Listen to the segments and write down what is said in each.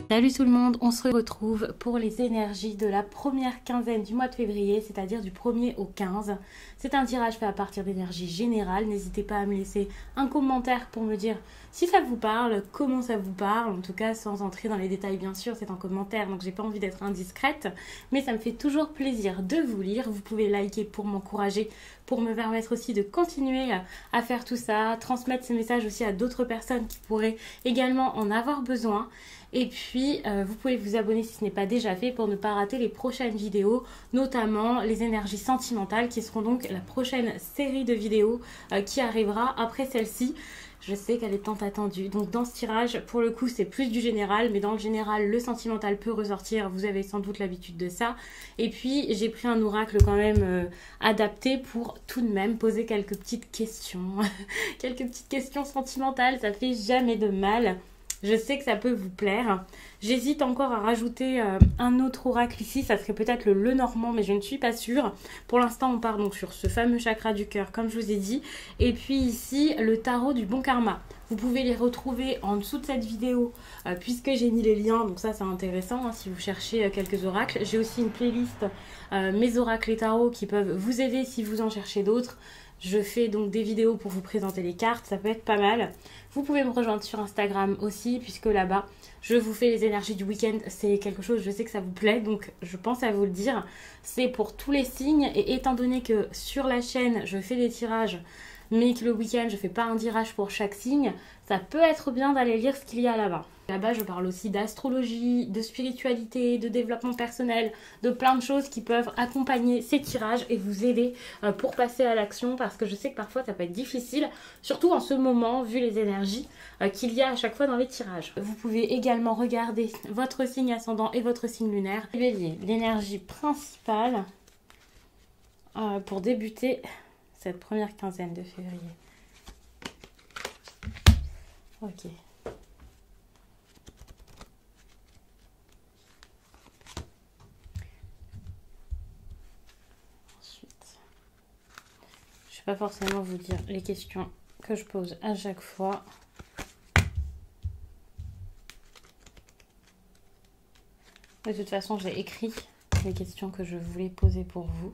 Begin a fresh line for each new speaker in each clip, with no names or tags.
Salut tout le monde, on se retrouve pour les énergies de la première quinzaine du mois de février, c'est-à-dire du 1er au 15. C'est un tirage fait à partir d'énergie générale. N'hésitez pas à me laisser un commentaire pour me dire si ça vous parle, comment ça vous parle. En tout cas, sans entrer dans les détails, bien sûr, c'est en commentaire, donc j'ai pas envie d'être indiscrète. Mais ça me fait toujours plaisir de vous lire. Vous pouvez liker pour m'encourager, pour me permettre aussi de continuer à faire tout ça, transmettre ces messages aussi à d'autres personnes qui pourraient également en avoir besoin. Et puis, vous pouvez vous abonner si ce n'est pas déjà fait pour ne pas rater les prochaines vidéos, notamment les énergies sentimentales qui seront donc la prochaine série de vidéos qui arrivera après celle-ci. Je sais qu'elle est tant attendue. Donc dans ce tirage, pour le coup, c'est plus du général, mais dans le général, le sentimental peut ressortir. Vous avez sans doute l'habitude de ça. Et puis, j'ai pris un oracle quand même adapté pour tout de même poser quelques petites questions. Quelques petites questions sentimentales, ça fait jamais de mal. Je sais que ça peut vous plaire. J'hésite encore à rajouter un autre oracle ici. Ça serait peut-être le Lenormand, mais je ne suis pas sûre. Pour l'instant, on part donc sur ce fameux chakra du cœur, comme je vous ai dit. Et puis ici, le tarot du bon karma. Vous pouvez les retrouver en dessous de cette vidéo, puisque j'ai mis les liens. Donc ça, c'est intéressant si vous cherchez quelques oracles. J'ai aussi une playlist, mes oracles et tarots, qui peuvent vous aider si vous en cherchez d'autres. Je fais donc des vidéos pour vous présenter les cartes, ça peut être pas mal. Vous pouvez me rejoindre sur Instagram aussi, puisque là-bas, je vous fais les énergies du week-end. C'est quelque chose, je sais que ça vous plaît, donc je pense à vous le dire. C'est pour tous les signes, et étant donné que sur la chaîne, je fais des tirages, mais que le week-end, je fais pas un tirage pour chaque signe, ça peut être bien d'aller lire ce qu'il y a là-bas. Là-bas, je parle aussi d'astrologie, de spiritualité, de développement personnel, de plein de choses qui peuvent accompagner ces tirages et vous aider pour passer à l'action, parce que je sais que parfois ça peut être difficile, surtout en ce moment, vu les énergies qu'il y a à chaque fois dans les tirages. Vous pouvez également regarder votre signe ascendant et votre signe lunaire. Bélier, l'énergie principale pour débuter cette première quinzaine de février. Ok. Pas forcément vous dire les questions que je pose à chaque fois. De toute façon, j'ai écrit les questions que je voulais poser pour vous.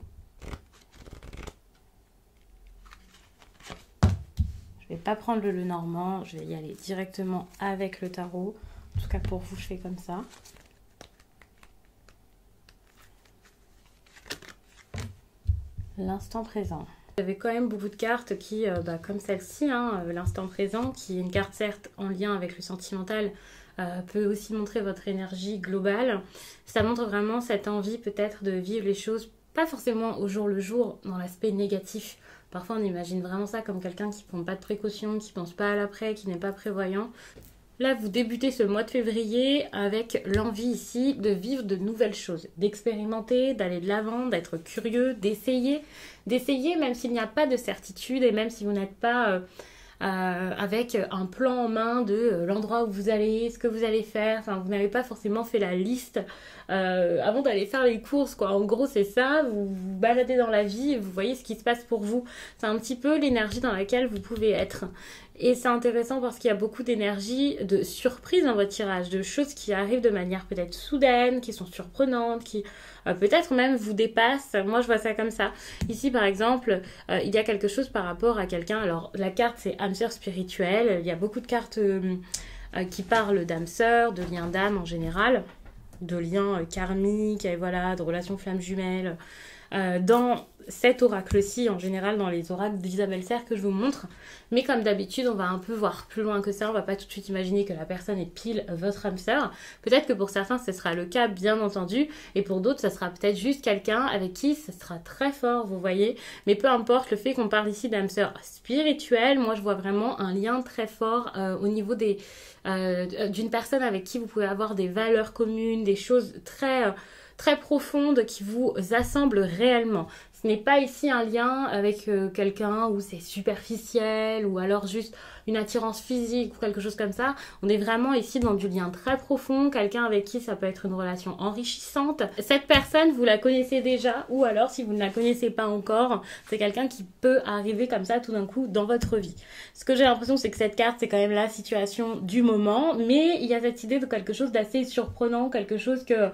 Je vais pas prendre le Lenormand, je vais y aller directement avec le tarot. En tout cas pour vous, je fais comme ça. L'instant présent. Vous avez quand même beaucoup de cartes qui, comme celle-ci, l'instant présent, qui est une carte certes en lien avec le sentimental, peut aussi montrer votre énergie globale. Ça montre vraiment cette envie peut-être de vivre les choses, pas forcément au jour le jour, dans l'aspect négatif. Parfois on imagine vraiment ça comme quelqu'un qui ne prend pas de précautions, qui ne pense pas à l'après, qui n'est pas prévoyant. Là, vous débutez ce mois de février avec l'envie ici de vivre de nouvelles choses, d'expérimenter, d'aller de l'avant, d'être curieux, d'essayer même s'il n'y a pas de certitude et même si vous n'êtes pas avec un plan en main de l'endroit où vous allez, ce que vous allez faire. Enfin, vous n'avez pas forcément fait la liste avant d'aller faire les courses, quoi. En gros, c'est ça, vous vous baladez dans la vie et vous voyez ce qui se passe pour vous. C'est un petit peu l'énergie dans laquelle vous pouvez être. Et c'est intéressant parce qu'il y a beaucoup d'énergie, de surprises dans votre tirage, de choses qui arrivent de manière peut-être soudaine, qui sont surprenantes, qui peut-être même vous dépassent. Moi, je vois ça comme ça. Ici, par exemple, il y a quelque chose par rapport à quelqu'un. Alors, la carte, c'est âme sœur spirituelle. Il y a beaucoup de cartes qui parlent d'âme sœur, de liens d'âme en général, de liens karmiques, et voilà, de relations flammes jumelles. Dans cet oracle-ci, en général dans les oracles d'Isabelle Serre que je vous montre, mais comme d'habitude on va un peu voir plus loin que ça, on va pas tout de suite imaginer que la personne est pile votre âme sœur. Peut-être que pour certains ce sera le cas bien entendu, et pour d'autres ça sera peut-être juste quelqu'un avec qui ça sera très fort, vous voyez, mais peu importe, le fait qu'on parle ici d'âme sœur spirituelle, moi je vois vraiment un lien très fort au niveau d'une personne avec qui vous pouvez avoir des valeurs communes, des choses très profondes qui vous assemblent réellement. Ce n'est pas ici un lien avec quelqu'un où c'est superficiel ou alors juste une attirance physique ou quelque chose comme ça. On est vraiment ici dans du lien très profond, quelqu'un avec qui ça peut être une relation enrichissante. Cette personne, vous la connaissez déjà, ou alors si vous ne la connaissez pas encore, c'est quelqu'un qui peut arriver comme ça tout d'un coup dans votre vie. Ce que j'ai l'impression, c'est que cette carte, c'est quand même la situation du moment, mais il y a cette idée de quelque chose d'assez surprenant, quelque chose que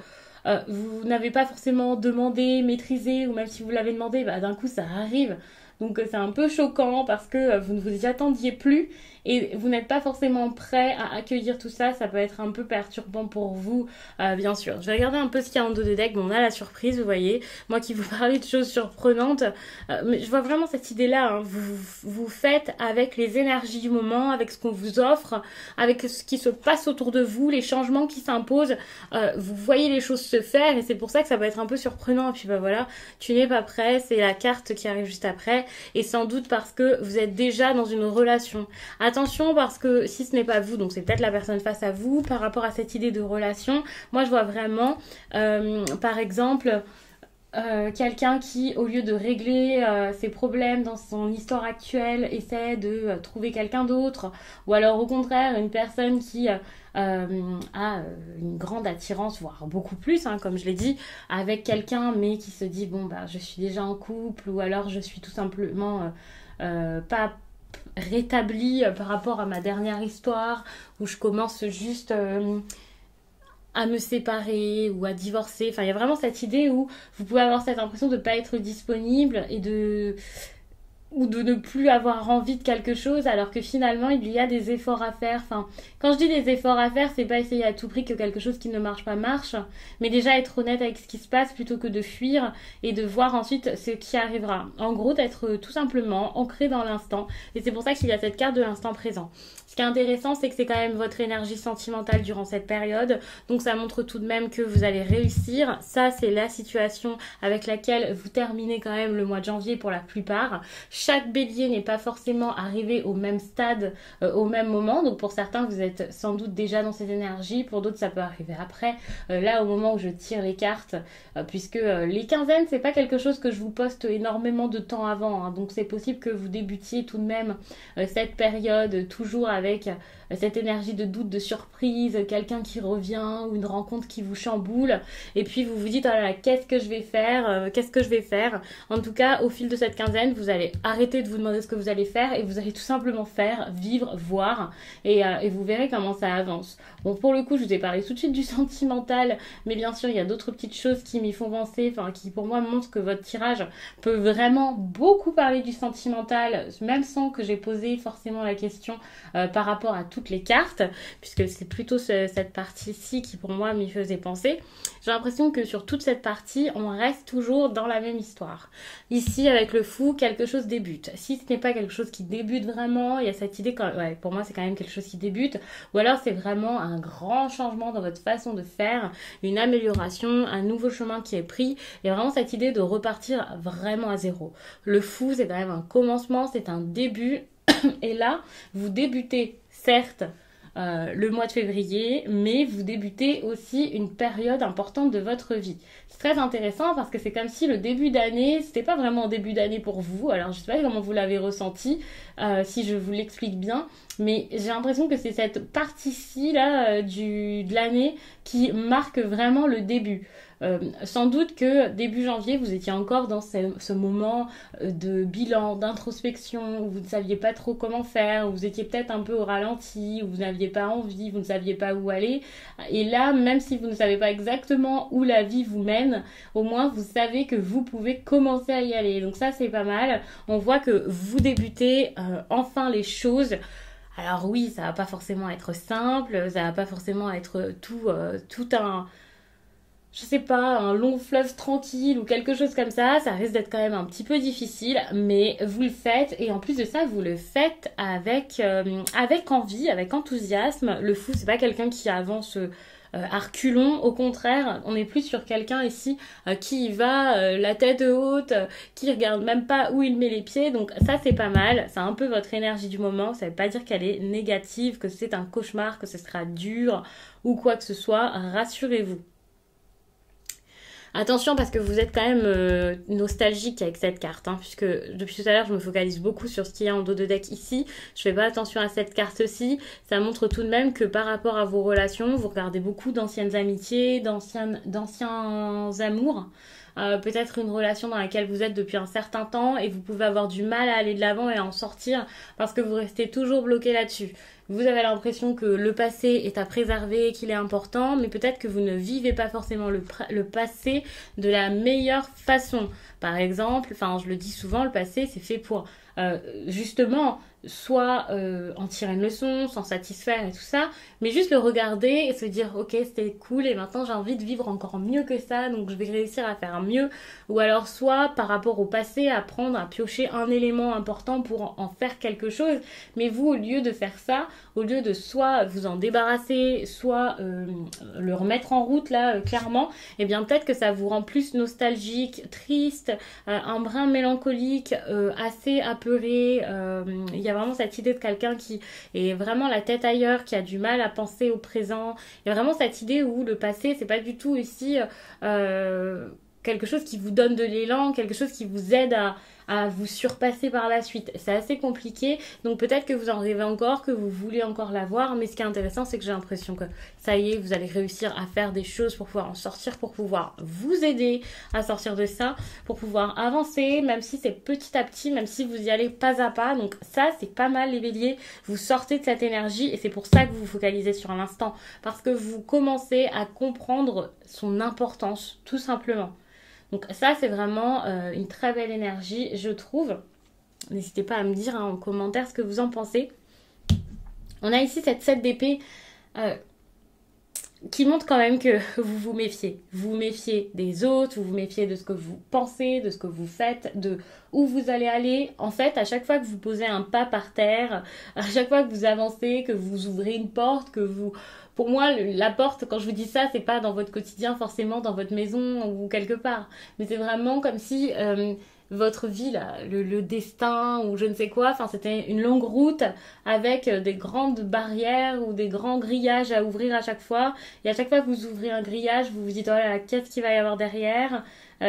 vous n'avez pas forcément demandé, maîtrisé, ou même si vous l'avez demandé, bah, d'un coup ça arrive. Donc c'est un peu choquant parce que vous ne vous y attendiez plus et vous n'êtes pas forcément prêt à accueillir tout ça. Ça peut être un peu perturbant pour vous, bien sûr. Je vais regarder un peu ce qu'il y a en dos de deck. Bon, on a la surprise, vous voyez. Moi qui vous parlais de choses surprenantes, mais je vois vraiment cette idée-là. Hein. Vous faites avec les énergies du moment, avec ce qu'on vous offre, avec ce qui se passe autour de vous, les changements qui s'imposent. Vous voyez les choses se faire et c'est pour ça que ça peut être un peu surprenant. Et puis bah voilà, tu n'es pas prêt, c'est la carte qui arrive juste après. Et sans doute parce que vous êtes déjà dans une relation. Attention parce que si ce n'est pas vous, donc c'est peut-être la personne face à vous, par rapport à cette idée de relation, moi je vois vraiment, par exemple, quelqu'un qui, au lieu de régler ses problèmes dans son histoire actuelle, essaie de trouver quelqu'un d'autre, ou alors au contraire, une personne qui a une grande attirance, voire beaucoup plus, hein, comme je l'ai dit, avec quelqu'un, mais qui se dit, bon, bah, je suis déjà en couple, ou alors je suis tout simplement pas rétablie par rapport à ma dernière histoire, où je commence juste à me séparer ou à divorcer. Enfin, il y a vraiment cette idée où vous pouvez avoir cette impression de ne pas être disponible ou de ne plus avoir envie de quelque chose alors que finalement il y a des efforts à faire. Enfin, quand je dis des efforts à faire, c'est pas essayer à tout prix que quelque chose qui ne marche pas marche, mais déjà être honnête avec ce qui se passe plutôt que de fuir et de voir ensuite ce qui arrivera. En gros, d'être tout simplement ancré dans l'instant. Et c'est pour ça qu'il y a cette carte de l'instant présent. Ce qui est intéressant, c'est que c'est quand même votre énergie sentimentale durant cette période. Donc ça montre tout de même que vous allez réussir. Ça, c'est la situation avec laquelle vous terminez quand même le mois de janvier pour la plupart. Chaque bélier n'est pas forcément arrivé au même stade, au même moment. Donc pour certains, vous êtes sans doute déjà dans ces énergies. Pour d'autres, ça peut arriver après. Là, au moment où je tire les cartes, puisque les quinzaines, c'est pas quelque chose que je vous poste énormément de temps avant. Hein. Donc c'est possible que vous débutiez tout de même cette période toujours avec cette énergie de doute, de surprise, quelqu'un qui revient ou une rencontre qui vous chamboule et puis vous vous dites oh là là, qu'est-ce que je vais faire. En tout cas, au fil de cette quinzaine, vous allez arrêter de vous demander ce que vous allez faire et vous allez tout simplement faire, vivre, voir et vous verrez comment ça avance. Bon, pour le coup, je vous ai parlé tout de suite du sentimental, mais bien sûr, il y a d'autres petites choses qui m'y font penser, enfin qui pour moi montrent que votre tirage peut vraiment beaucoup parler du sentimental, même sans que j'ai posé forcément la question par rapport à toutes les cartes, puisque c'est plutôt cette partie-ci qui pour moi m'y faisait penser. J'ai l'impression que sur toute cette partie, on reste toujours dans la même histoire. Ici, avec le fou, quelque chose débute. Si ce n'est pas quelque chose qui débute vraiment, il y a cette idée quand ouais, pour moi c'est quand même quelque chose qui débute, ou alors c'est vraiment un grand changement dans votre façon de faire, une amélioration, un nouveau chemin qui est pris, et vraiment cette idée de repartir vraiment à zéro. Le fou, c'est quand même un commencement, c'est un début, et là, vous débutez certes le mois de février, mais vous débutez aussi une période importante de votre vie. C'est très intéressant parce que c'est comme si le début d'année, c'était pas vraiment un début d'année pour vous. Alors je sais pas comment vous l'avez ressenti, si je vous l'explique bien, mais j'ai l'impression que c'est cette partie-ci là de l'année qui marque vraiment le début. Sans doute que début janvier, vous étiez encore dans ce moment de bilan, d'introspection, où vous ne saviez pas trop comment faire, où vous étiez peut-être un peu au ralenti, où vous n'aviez pas envie, vous ne saviez pas où aller. Et là, même si vous ne savez pas exactement où la vie vous mène, au moins vous savez que vous pouvez commencer à y aller. Donc ça, c'est pas mal. On voit que vous débutez enfin les choses. Alors oui, ça va pas forcément être simple, ça va pas forcément être tout un... je sais pas, un long fleuve tranquille ou quelque chose comme ça risque d'être quand même un petit peu difficile, mais vous le faites et en plus de ça, vous le faites avec envie, avec enthousiasme. Le fou, c'est pas quelqu'un qui avance à reculons, au contraire, on est plus sur quelqu'un ici qui y va la tête haute, qui regarde même pas où il met les pieds, donc ça c'est pas mal, c'est un peu votre énergie du moment, ça veut pas dire qu'elle est négative, que c'est un cauchemar, que ce sera dur ou quoi que ce soit, rassurez-vous. Attention parce que vous êtes quand même nostalgique avec cette carte, hein, puisque depuis tout à l'heure je me focalise beaucoup sur ce qu'il y a en dos de deck ici. Je fais pas attention à cette carte-ci. Ça montre tout de même que par rapport à vos relations, vous regardez beaucoup d'anciennes amitiés, d'anciens amours. Peut-être une relation dans laquelle vous êtes depuis un certain temps et vous pouvez avoir du mal à aller de l'avant et à en sortir parce que vous restez toujours bloqué là-dessus. Vous avez l'impression que le passé est à préserver, qu'il est important, mais peut-être que vous ne vivez pas forcément le passé de la meilleure façon. Par exemple, enfin je le dis souvent, le passé c'est fait pour justement soit en tirer une leçon, s'en satisfaire et tout ça, mais juste le regarder et se dire ok c'était cool et maintenant j'ai envie de vivre encore mieux que ça, donc je vais réussir à faire mieux, ou alors soit par rapport au passé apprendre à piocher un élément important pour en faire quelque chose, mais vous au lieu de faire ça, au lieu de soit vous en débarrasser, soit le remettre en route là clairement, et bien peut-être que ça vous rend plus nostalgique, triste, un brin mélancolique, assez apeuré, il y a vraiment cette idée de quelqu'un qui est vraiment la tête ailleurs, qui a du mal à penser au présent. Il y a vraiment cette idée où le passé, c'est pas du tout ici quelque chose qui vous donne de l'élan, quelque chose qui vous aide à vous surpasser par la suite. C'est assez compliqué, donc peut-être que vous en rêvez encore, que vous voulez encore l'avoir, mais ce qui est intéressant, c'est que j'ai l'impression que ça y est, vous allez réussir à faire des choses pour pouvoir en sortir, pour pouvoir vous aider à sortir de ça, pour pouvoir avancer, même si c'est petit à petit, même si vous y allez pas à pas. Donc ça, c'est pas mal les béliers, vous sortez de cette énergie et c'est pour ça que vous vous focalisez sur l'instant, parce que vous commencez à comprendre son importance, tout simplement. Donc ça, c'est vraiment une très belle énergie, je trouve. N'hésitez pas à me dire en commentaire ce que vous en pensez. On a ici cette 7 d'épée qui montre quand même que vous vous méfiez. Vous vous méfiez des autres, vous vous méfiez de ce que vous pensez, de ce que vous faites, de où vous allez aller. En fait, à chaque fois que vous posez un pas par terre, à chaque fois que vous avancez, que vous ouvrez une porte, que vous... Pour moi, la porte, quand je vous dis ça, c'est pas dans votre quotidien, forcément dans votre maison ou quelque part. Mais c'est vraiment comme si votre vie, là, le destin ou je ne sais quoi, enfin c'était une longue route avec des grandes barrières ou des grands grillages à ouvrir à chaque fois. Et à chaque fois que vous ouvrez un grillage, vous vous dites oh là là, qu'est-ce qu'il va y avoir derrière?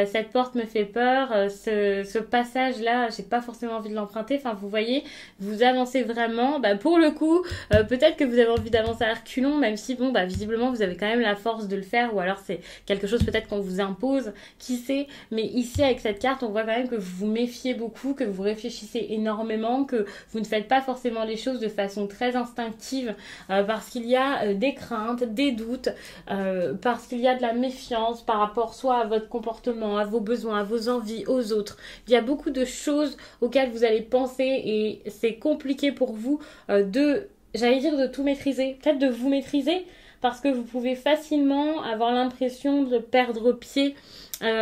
Cette porte me fait peur, ce passage-là, j'ai pas forcément envie de l'emprunter. Enfin, vous voyez, vous avancez vraiment. Bah, pour le coup, peut-être que vous avez envie d'avancer à reculons, même si, bon, bah, visiblement, vous avez quand même la force de le faire, ou alors c'est quelque chose peut-être qu'on vous impose, qui sait. Mais ici, avec cette carte, on voit quand même que vous vous méfiez beaucoup, que vous réfléchissez énormément, que vous ne faites pas forcément les choses de façon très instinctive, parce qu'il y a des craintes, des doutes, parce qu'il y a de la méfiance par rapport soit à votre comportement, à vos besoins, à vos envies, aux autres. Il y a beaucoup de choses auxquelles vous allez penser et c'est compliqué pour vous j'allais dire de tout maîtriser, peut-être de vous maîtriser parce que vous pouvez facilement avoir l'impression de perdre pied.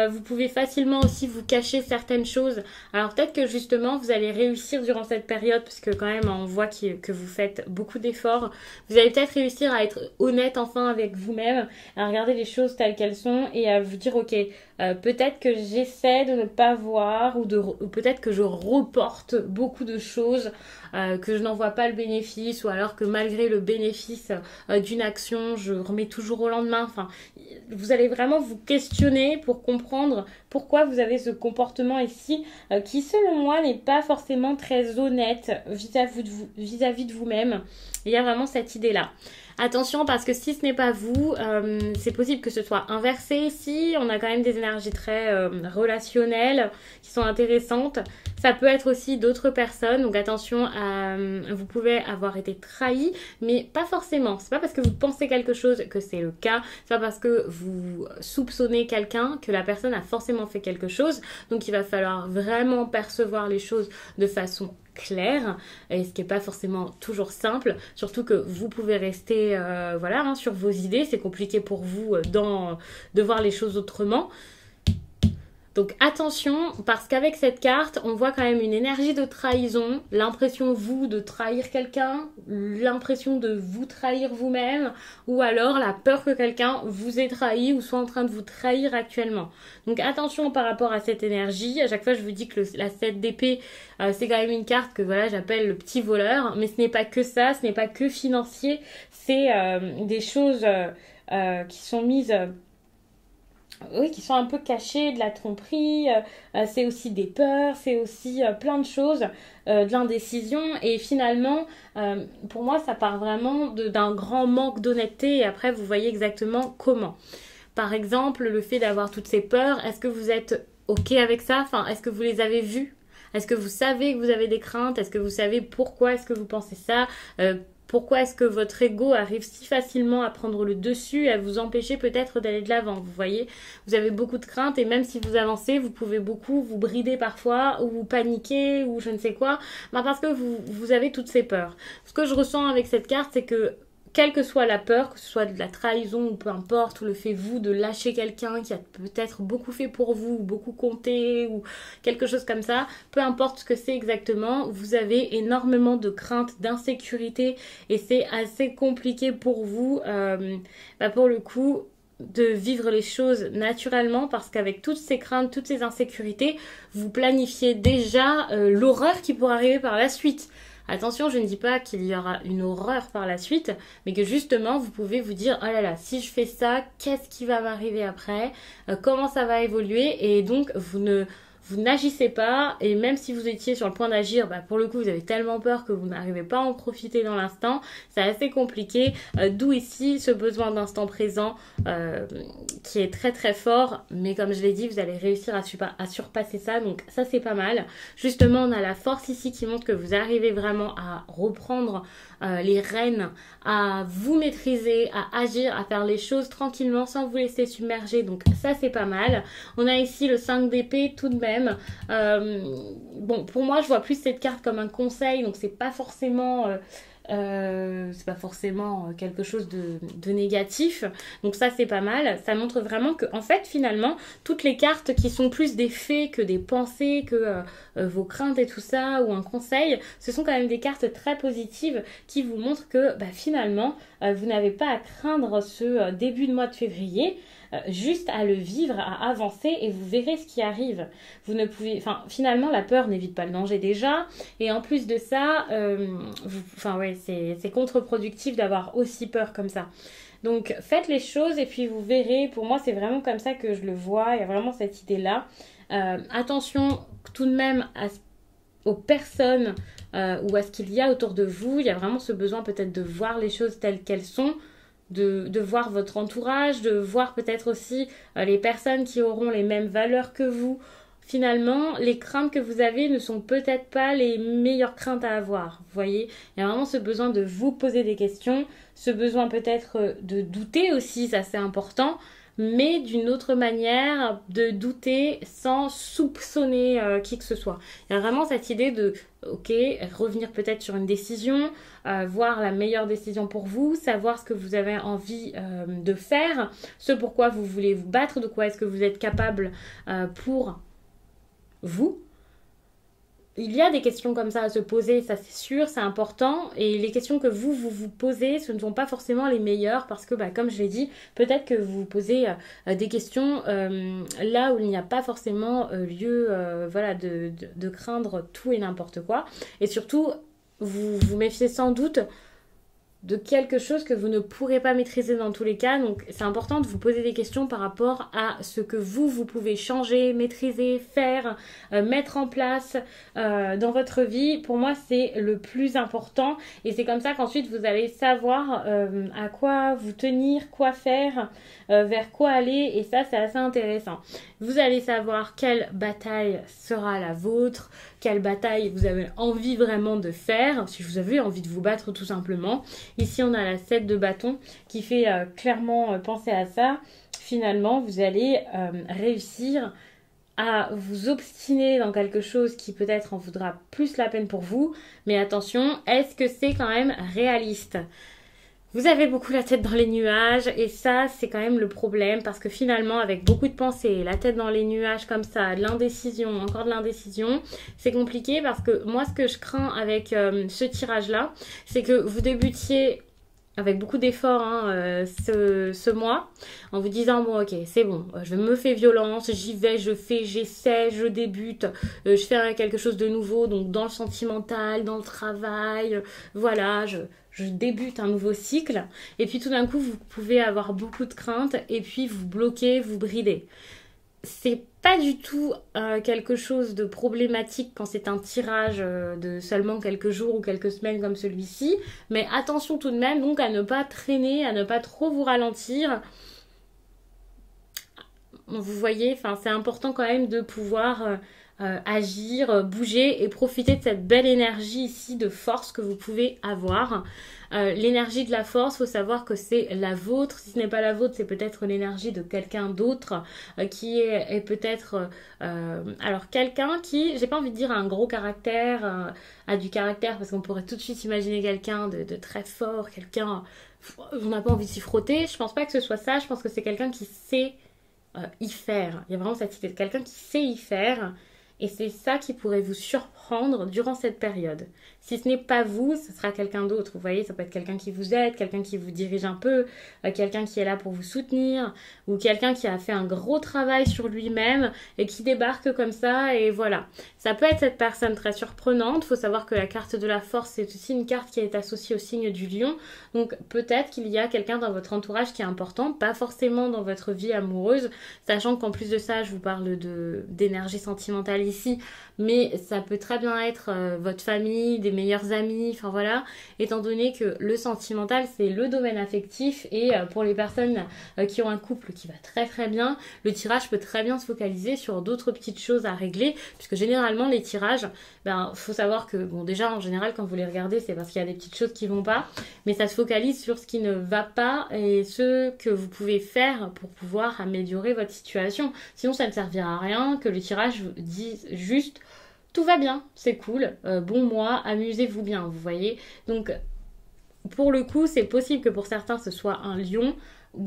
Vous pouvez facilement aussi vous cacher certaines choses. Alors peut-être que justement vous allez réussir durant cette période parce que quand même on voit que vous faites beaucoup d'efforts. Vous allez peut-être réussir à être honnête enfin avec vous-même, à regarder les choses telles qu'elles sont et à vous dire ok, peut-être que j'essaie de ne pas voir ou peut-être que je reporte beaucoup de choses, que je n'en vois pas le bénéfice ou alors que malgré le bénéfice d'une action, je remets toujours au lendemain. Enfin, vous allez vraiment vous questionner pour comprendre pourquoi vous avez ce comportement ici qui, selon moi, n'est pas forcément très honnête vis-à-vis de vous-même. Il y a vraiment cette idée-là. Attention parce que si ce n'est pas vous, c'est possible que ce soit inversé ici. On a quand même des énergies très relationnelles qui sont intéressantes. Ça peut être aussi d'autres personnes. Donc attention, vous pouvez avoir été trahi, mais pas forcément. C'est pas parce que vous pensez quelque chose que c'est le cas. C'est pas parce que vous soupçonnez quelqu'un que la personne a forcément fait quelque chose. Donc il va falloir vraiment percevoir les choses de façon clair et ce qui n'est pas forcément toujours simple, surtout que vous pouvez rester sur vos idées, c'est compliqué pour vous de voir les choses autrement. Donc attention, parce qu'avec cette carte, on voit quand même une énergie de trahison, l'impression vous de trahir quelqu'un, l'impression de vous trahir vous-même, ou alors la peur que quelqu'un vous ait trahi ou soit en train de vous trahir actuellement. Donc attention par rapport à cette énergie. À chaque fois je vous dis que la 7 d'épée, c'est quand même une carte que voilà j'appelle le petit voleur, mais ce n'est pas que ça, ce n'est pas que financier, c'est des choses qui sont mises oui, qui sont un peu cachées, de la tromperie, c'est aussi des peurs, c'est aussi plein de choses, de l'indécision. Et finalement, pour moi, ça part vraiment d'un grand manque d'honnêteté. Et après, vous voyez exactement comment. Par exemple, le fait d'avoir toutes ces peurs, est-ce que vous êtes OK avec ça? Enfin, est-ce que vous les avez vues? Est-ce que vous savez que vous avez des craintes? Est-ce que vous savez pourquoi est-ce que vous pensez ça? Pourquoi est-ce que votre ego arrive si facilement à prendre le dessus et à vous empêcher peut-être d'aller de l'avant? Vous voyez, vous avez beaucoup de craintes et même si vous avancez, vous pouvez beaucoup vous brider parfois ou vous paniquer ou je ne sais quoi, parce que vous avez toutes ces peurs. Ce que je ressens avec cette carte, c'est que quelle que soit la peur, que ce soit de la trahison ou peu importe, ou le fait vous de lâcher quelqu'un qui a peut-être beaucoup fait pour vous, ou beaucoup compté, ou quelque chose comme ça, peu importe ce que c'est exactement, vous avez énormément de craintes, d'insécurité, et c'est assez compliqué pour vous, pour le coup, de vivre les choses naturellement parce qu'avec toutes ces craintes, toutes ces insécurités, vous planifiez déjà l'horreur qui pourrait arriver par la suite. Attention, je ne dis pas qu'il y aura une horreur par la suite, mais que justement, vous pouvez vous dire, oh là là, si je fais ça, qu'est-ce qui va m'arriver après? Comment ça va évoluer? Et donc, vous n'agissez pas, et même si vous étiez sur le point d'agir, pour le coup, vous avez tellement peur que vous n'arrivez pas à en profiter dans l'instant. C'est assez compliqué, d'où ici ce besoin d'instant présent qui est très très fort, mais comme je l'ai dit, vous allez réussir à surpasser ça, donc ça c'est pas mal. Justement, on a la force ici qui montre que vous arrivez vraiment à reprendre les rênes, à vous maîtriser, à agir, à faire les choses tranquillement sans vous laisser submerger, donc ça c'est pas mal. On a ici le 5 d'épée tout de même. Bon, pour moi je vois plus cette carte comme un conseil, donc c'est pas forcément quelque chose de négatif, donc ça c'est pas mal. Ça montre vraiment que en fait finalement toutes les cartes qui sont plus des faits que des pensées, que vos craintes et tout ça, ou un conseil, ce sont quand même des cartes très positives qui vous montrent que finalement vous n'avez pas à craindre ce début de mois de février, juste à le vivre, à avancer, et vous verrez ce qui arrive. Vous ne pouvez, finalement la peur n'évite pas le danger déjà, et en plus de ça, c'est contre-productif d'avoir aussi peur comme ça. Donc faites les choses et puis vous verrez. Pour moi c'est vraiment comme ça que je le vois, il y a vraiment cette idée là. Attention tout de même aux personnes ou à ce qu'il y a autour de vous. Il y a vraiment ce besoin peut-être de voir les choses telles qu'elles sont, de voir votre entourage, de voir peut-être aussi les personnes qui auront les mêmes valeurs que vous. Finalement, les craintes que vous avez ne sont peut-être pas les meilleures craintes à avoir. Vous voyez, il y a vraiment ce besoin de vous poser des questions, ce besoin peut-être de douter aussi, ça c'est important, mais d'une autre manière, de douter sans soupçonner qui que ce soit. Il y a vraiment cette idée de, ok, revenir peut-être sur une décision, voir la meilleure décision pour vous, savoir ce que vous avez envie de faire, ce pourquoi vous voulez vous battre, de quoi est-ce que vous êtes capable pour vous. Il y a des questions comme ça à se poser, ça c'est sûr, c'est important. Et les questions que vous posez, ce ne sont pas forcément les meilleures parce que, comme je l'ai dit, peut-être que vous posez des questions là où il n'y a pas forcément lieu de craindre tout et n'importe quoi. Et surtout, vous vous méfiez sans doute de quelque chose que vous ne pourrez pas maîtriser dans tous les cas. Donc c'est important de vous poser des questions par rapport à ce que vous pouvez changer, maîtriser, faire, mettre en place dans votre vie. Pour moi c'est le plus important et c'est comme ça qu'ensuite vous allez savoir à quoi vous tenir, quoi faire, vers quoi aller, et ça c'est assez intéressant. Vous allez savoir quelle bataille sera la vôtre, quelle bataille vous avez envie vraiment de faire, si vous avez envie de vous battre tout simplement. Ici, on a la 7 de bâton qui fait clairement penser à ça. Finalement, vous allez réussir à vous obstiner dans quelque chose qui peut-être en vaudra plus la peine pour vous. Mais attention, est-ce que c'est quand même réaliste ? Vous avez beaucoup la tête dans les nuages et ça c'est quand même le problème parce que finalement avec beaucoup de pensées, la tête dans les nuages comme ça, de l'indécision, encore de l'indécision, c'est compliqué parce que moi ce que je crains avec ce tirage là, c'est que vous débutiez avec beaucoup d'efforts ce mois, en vous disant bon ok c'est bon, je me fais violence, j'y vais, je fais, j'essaie, je débute, je fais quelque chose de nouveau, donc dans le sentimental, dans le travail, voilà, je je débute un nouveau cycle. Et puis tout d'un coup, vous pouvez avoir beaucoup de craintes et puis vous bloquer, vous brider. C'est pas du tout quelque chose de problématique quand c'est un tirage de seulement quelques jours ou quelques semaines comme celui-ci, mais attention tout de même donc à ne pas traîner, à ne pas trop vous ralentir. Vous voyez, c'est important quand même de pouvoir agir, bouger et profiter de cette belle énergie ici de force que vous pouvez avoir. L'énergie de la force, faut savoir que c'est la vôtre. Si ce n'est pas la vôtre, c'est peut-être l'énergie de quelqu'un d'autre qui est peut-être... alors quelqu'un qui, j'ai pas envie de dire a un gros caractère, a du caractère, parce qu'on pourrait tout de suite imaginer quelqu'un de très fort, quelqu'un... On n'a pas envie de s'y frotter. Je pense pas que ce soit ça. Je pense que c'est quelqu'un qui sait y faire. Il y a vraiment cette idée de quelqu'un qui sait y faire. Et c'est ça qui pourrait vous surprendre durant cette période. Si ce n'est pas vous, ce sera quelqu'un d'autre. Vous voyez, ça peut être quelqu'un qui vous aide, quelqu'un qui vous dirige un peu, quelqu'un qui est là pour vous soutenir, ou quelqu'un qui a fait un gros travail sur lui-même et qui débarque comme ça, et voilà. Ça peut être cette personne très surprenante. Il faut savoir que la carte de la force, c'est aussi une carte qui est associée au signe du lion. Donc peut-être qu'il y a quelqu'un dans votre entourage qui est important, pas forcément dans votre vie amoureuse, sachant qu'en plus de ça, je vous parle d'énergie sentimentale ici, mais ça peut très bien être votre famille, des meilleurs amis, enfin voilà, étant donné que le sentimental c'est le domaine affectif et pour les personnes qui ont un couple qui va très très bien, le tirage peut très bien se focaliser sur d'autres petites choses à régler, puisque généralement les tirages, faut savoir que, bon déjà en général quand vous les regardez c'est parce qu'il y a des petites choses qui vont pas, mais ça se focalise sur ce qui ne va pas et ce que vous pouvez faire pour pouvoir améliorer votre situation. Sinon ça ne servira à rien que le tirage vous dise juste tout va bien, c'est cool, bon mois, amusez-vous bien, vous voyez. Donc pour le coup c'est possible que pour certains ce soit un lion ou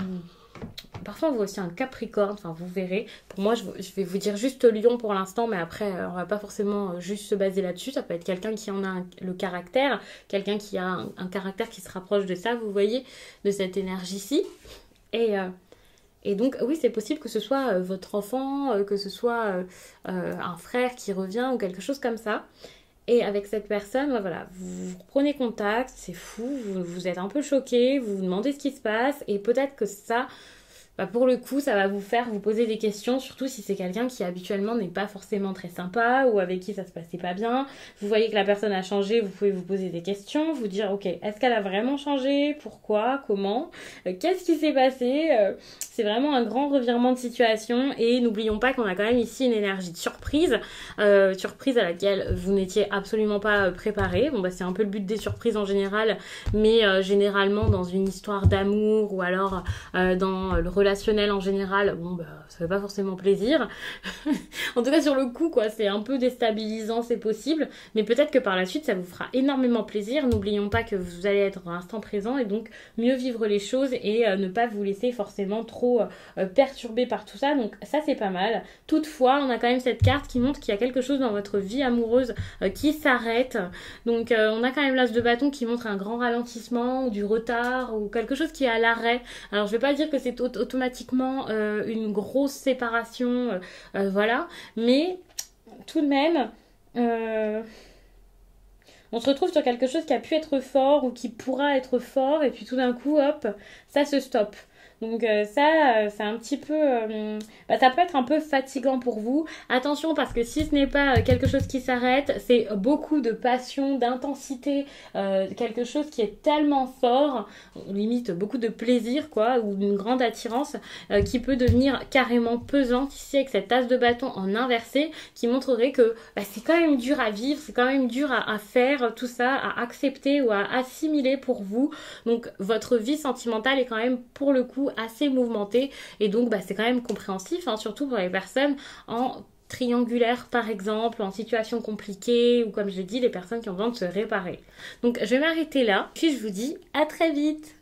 parfois on voit aussi un capricorne, enfin vous verrez. Pour moi je vais vous dire juste lion pour l'instant, mais après on va pas forcément juste se baser là-dessus. Ça peut être quelqu'un qui en a le caractère, quelqu'un qui a un caractère qui se rapproche de ça, vous voyez, de cette énergie-ci. Et donc, oui, c'est possible que ce soit votre enfant, que ce soit un frère qui revient ou quelque chose comme ça. Et avec cette personne, voilà, vous prenez contact, c'est fou, vous êtes un peu choqué, vous vous demandez ce qui se passe, et peut-être que ça, pour le coup, ça va vous faire vous poser des questions, surtout si c'est quelqu'un qui habituellement n'est pas forcément très sympa ou avec qui ça se passait pas bien. Vous voyez que la personne a changé, vous pouvez vous poser des questions, vous dire ok, est-ce qu'elle a vraiment changé? Pourquoi? Comment? Qu'est-ce qui s'est passé? C'est vraiment un grand revirement de situation et n'oublions pas qu'on a quand même ici une énergie de surprise, surprise à laquelle vous n'étiez absolument pas préparé. Bon c'est un peu le but des surprises en général, mais généralement dans une histoire d'amour ou alors dans le relationnel en général, ça fait pas forcément plaisir. En tout cas sur le coup c'est un peu déstabilisant, c'est possible, mais peut-être que par la suite ça vous fera énormément plaisir. N'oublions pas que vous allez être à l'instant présent et donc mieux vivre les choses et ne pas vous laisser forcément trop perturber par tout ça, donc ça c'est pas mal. Toutefois on a quand même cette carte qui montre qu'il y a quelque chose dans votre vie amoureuse qui s'arrête, donc on a quand même l'as de bâton qui montre un grand ralentissement ou du retard ou quelque chose qui est à l'arrêt. Alors je vais pas dire que c'est automatiquement une grosse séparation, voilà, mais tout de même on se retrouve sur quelque chose qui a pu être fort ou qui pourra être fort et puis tout d'un coup hop ça se stoppe. Donc ça, c'est un petit peu... ça peut être un peu fatigant pour vous. Attention parce que si ce n'est pas quelque chose qui s'arrête, c'est beaucoup de passion, d'intensité, quelque chose qui est tellement fort, limite beaucoup de plaisir ou une grande attirance qui peut devenir carrément pesante ici avec cette tasse de bâton en inversé qui montrerait que c'est quand même dur à vivre, c'est quand même dur à faire tout ça, à accepter ou à assimiler pour vous. Donc votre vie sentimentale est quand même pour le coup assez mouvementé et donc c'est quand même compréhensif, surtout pour les personnes en triangulaire par exemple, en situation compliquée ou comme je l'ai dit, les personnes qui ont besoin de se réparer. Donc je vais m'arrêter là, puis je vous dis à très vite.